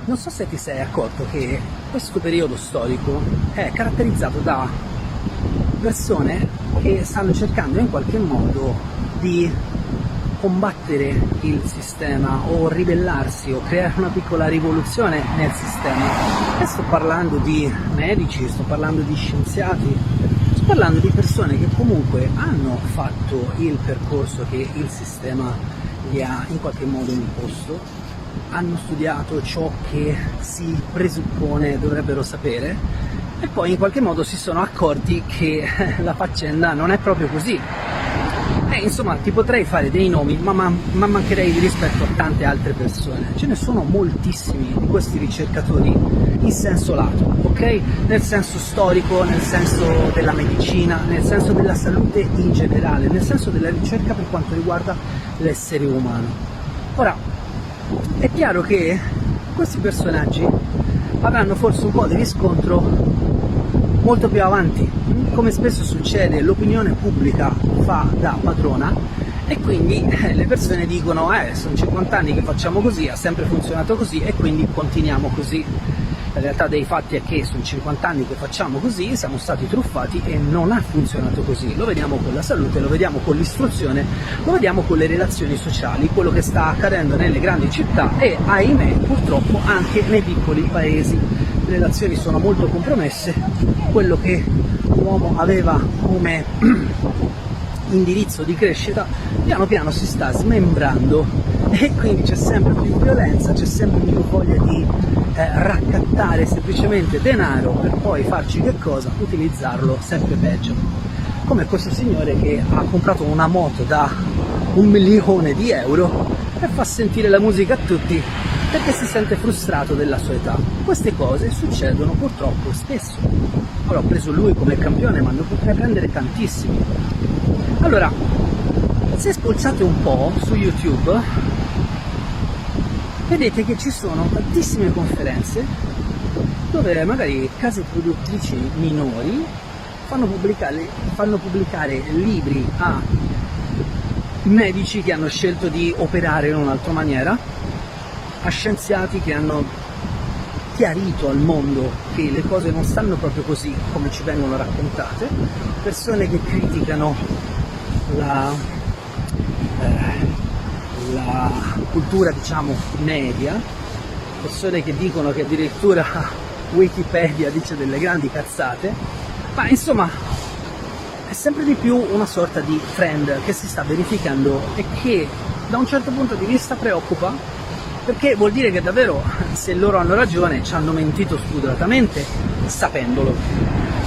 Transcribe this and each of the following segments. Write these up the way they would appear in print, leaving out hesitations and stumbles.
Non so se ti sei accorto che questo periodo storico è caratterizzato da persone che stanno cercando in qualche modo di combattere il sistema o ribellarsi o creare una piccola rivoluzione nel sistema. E sto parlando di medici, sto parlando di scienziati, sto parlando di persone che comunque hanno fatto il percorso che il sistema gli ha in qualche modo imposto, hanno studiato ciò che si presuppone dovrebbero sapere e poi in qualche modo si sono accorti che la faccenda non è proprio così. Insomma, ti potrei fare dei nomi, ma mancherei di rispetto a tante altre persone. Ce ne sono moltissimi di questi ricercatori in senso lato, ok? Nel senso storico, nel senso della medicina, nel senso della salute in generale, nel senso della ricerca per quanto riguarda l'essere umano. Ora, è chiaro che questi personaggi avranno forse un po' di riscontro molto più avanti. Come spesso succede, l'opinione pubblica fa da padrona e quindi le persone dicono sono 50 anni che facciamo così, ha sempre funzionato così e quindi continuiamo così. La realtà dei fatti è che sono 50 anni che facciamo così, siamo stati truffati e non ha funzionato così. Lo vediamo con la salute, lo vediamo con l'istruzione, lo vediamo con le relazioni sociali, quello che sta accadendo nelle grandi città e, ahimè, purtroppo anche nei piccoli paesi. Le relazioni sono molto compromesse, quello che l'uomo aveva come indirizzo di crescita piano piano si sta smembrando e quindi c'è sempre più violenza, c'è sempre più voglia di raccattare semplicemente denaro per poi farci che cosa? Utilizzarlo sempre peggio. Come questo signore che ha comprato una moto da 1 milione di euro e fa sentire la musica a tutti perché si sente frustrato della sua età. Queste cose succedono purtroppo spesso. Ora ho preso lui come campione, ma ne potrei prendere tantissimi. Allora, se spulciate un po' su YouTube, vedete che ci sono tantissime conferenze dove magari case produttrici minori fanno pubblicare libri a medici che hanno scelto di operare in un'altra maniera, a scienziati che hanno chiarito al mondo che le cose non stanno proprio così come ci vengono raccontate, persone che criticano la cultura, diciamo, media, persone che dicono che addirittura Wikipedia dice delle grandi cazzate, ma insomma è sempre di più una sorta di trend che si sta verificando e che da un certo punto di vista preoccupa, perché vuol dire che davvero, se loro hanno ragione, ci hanno mentito spudoratamente sapendolo.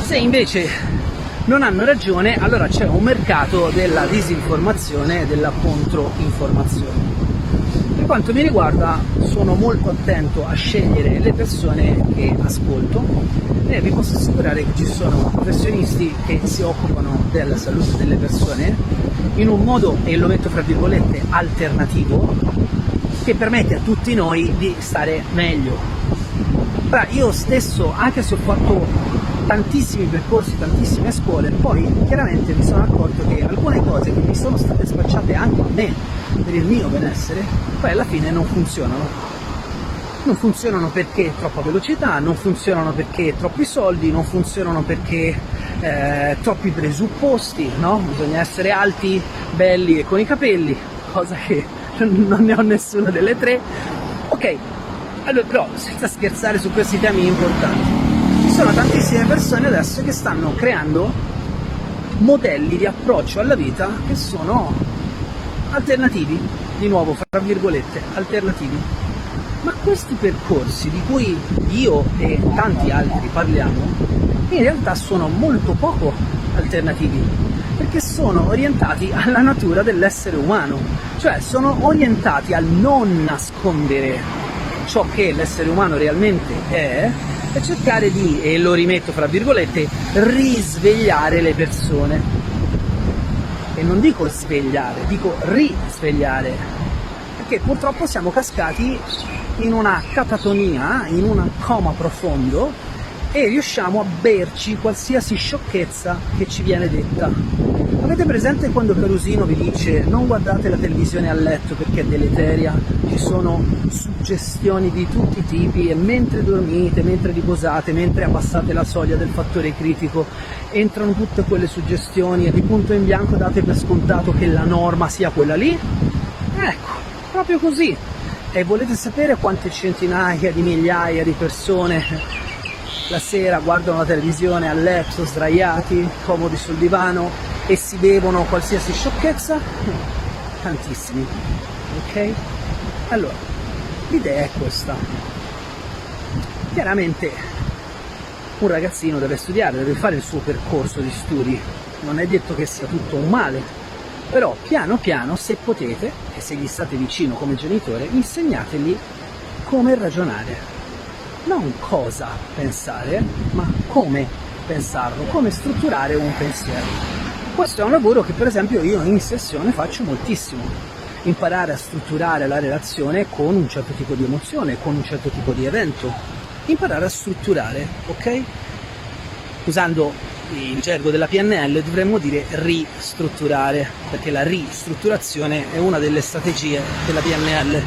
Se invece non hanno ragione, allora c'è un mercato della disinformazione e della controinformazione. Per quanto mi riguarda, sono molto attento a scegliere le persone che ascolto e vi posso assicurare che ci sono professionisti che si occupano della salute delle persone in un modo, e lo metto fra virgolette, alternativo, che permette a tutti noi di stare meglio. Ora, io stesso, anche se ho fatto tantissimi percorsi, tantissime scuole, poi chiaramente mi sono accorto che alcune cose che mi sono state spacciate anche a me per il mio benessere, poi alla fine non funzionano. Non funzionano perché troppa velocità, non funzionano perché troppi soldi, non funzionano perché troppi presupposti, no? Bisogna essere alti, belli e con i capelli, cosa che non ne ho nessuna delle tre. Ok, allora, però senza scherzare su questi temi importanti, ci sono tantissime persone adesso che stanno creando modelli di approccio alla vita che sono alternativi, di nuovo fra virgolette, alternativi. Ma questi percorsi di cui io e tanti altri parliamo, in realtà sono molto poco alternativi, perché sono orientati alla natura dell'essere umano, cioè sono orientati al non nascondere ciò che l'essere umano realmente è e cercare di, e lo rimetto fra virgolette, risvegliare le persone. E non dico svegliare, dico risvegliare, perché purtroppo siamo cascati in una catatonia, in un coma profondo e riusciamo a berci qualsiasi sciocchezza che ci viene detta. Avete presente quando Carusino vi dice non guardate la televisione a letto perché è deleteria, ci sono suggestioni di tutti i tipi e mentre dormite, mentre riposate, mentre abbassate la soglia del fattore critico, entrano tutte quelle suggestioni e di punto in bianco date per scontato che la norma sia quella lì? Ecco, proprio così. E volete sapere quante centinaia di migliaia di persone la sera guardano la televisione a letto, sdraiati, comodi sul divano e si bevono qualsiasi sciocchezza? Tantissimi, ok? Allora, l'idea è questa. Chiaramente un ragazzino deve studiare, deve fare il suo percorso di studi, non è detto che sia tutto un male, però piano piano, se potete, e se gli state vicino come genitore, insegnategli come ragionare. Non cosa pensare, ma come pensarlo, come strutturare un pensiero. Questo è un lavoro che per esempio io in sessione faccio moltissimo. Imparare a strutturare la relazione con un certo tipo di emozione, con un certo tipo di evento. Imparare a strutturare, ok? Usando il gergo della PNL dovremmo dire ristrutturare, perché la ristrutturazione è una delle strategie della PNL.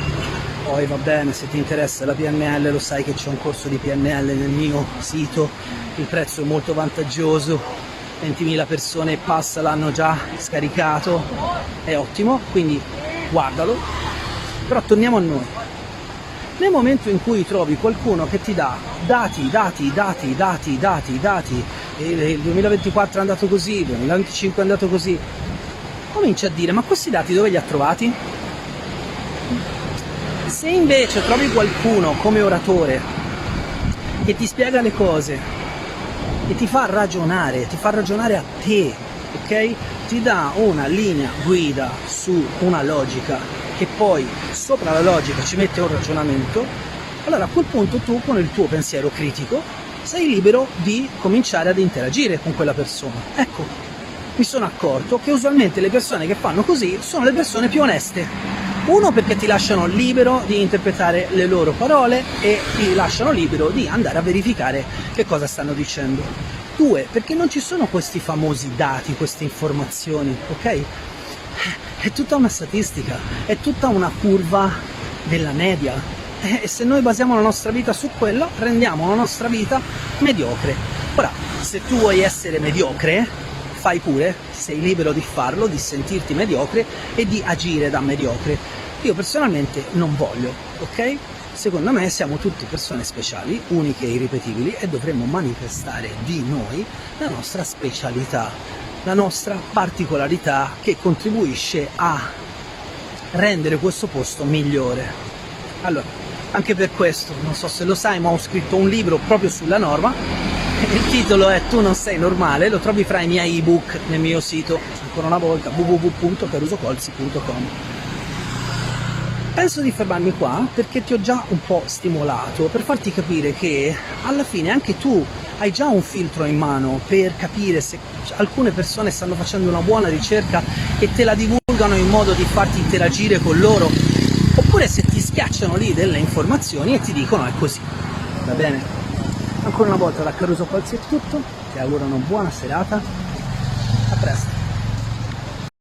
Poi va bene, se ti interessa la PNL lo sai che c'è un corso di PNL nel mio sito, il prezzo è molto vantaggioso, 20.000 persone e passa l'hanno già scaricato, è ottimo, quindi guardalo. Però torniamo a noi. Nel momento in cui trovi qualcuno che ti dà dati, e il 2024 è andato così, il 2025 è andato così, comincia a dire, ma questi dati dove li ha trovati? Se invece trovi qualcuno come oratore che ti spiega le cose e ti fa ragionare a te, ok? Ti dà una linea guida su una logica che poi sopra la logica ci mette un ragionamento, allora a quel punto tu con il tuo pensiero critico sei libero di cominciare ad interagire con quella persona. Ecco, mi sono accorto che usualmente le persone che fanno così sono le persone più oneste. Uno, perché ti lasciano libero di interpretare le loro parole e ti lasciano libero di andare a verificare che cosa stanno dicendo. Due, perché non ci sono questi famosi dati, queste informazioni, ok? È tutta una statistica, è tutta una curva della media. E se noi basiamo la nostra vita su quello, rendiamo la nostra vita mediocre. Ora, se tu vuoi essere mediocre, fai pure, sei libero di farlo, di sentirti mediocre e di agire da mediocre. Io personalmente non voglio, ok? Secondo me siamo tutte persone speciali, uniche e irripetibili e dovremmo manifestare di noi la nostra specialità, la nostra particolarità che contribuisce a rendere questo posto migliore. Allora, anche per questo, non so se lo sai, ma ho scritto un libro proprio sulla norma. Il titolo è Tu non sei normale, lo trovi fra i miei ebook nel mio sito, ancora una volta, www.carusocolzi.com. Penso di fermarmi qua perché ti ho già un po' stimolato per farti capire che alla fine anche tu hai già un filtro in mano per capire se alcune persone stanno facendo una buona ricerca e te la divulgano in modo di farti interagire con loro, oppure se ti schiacciano lì delle informazioni e ti dicono è così, va bene? Ancora una volta da Caruso Colzi è tutto, ti auguro una buona serata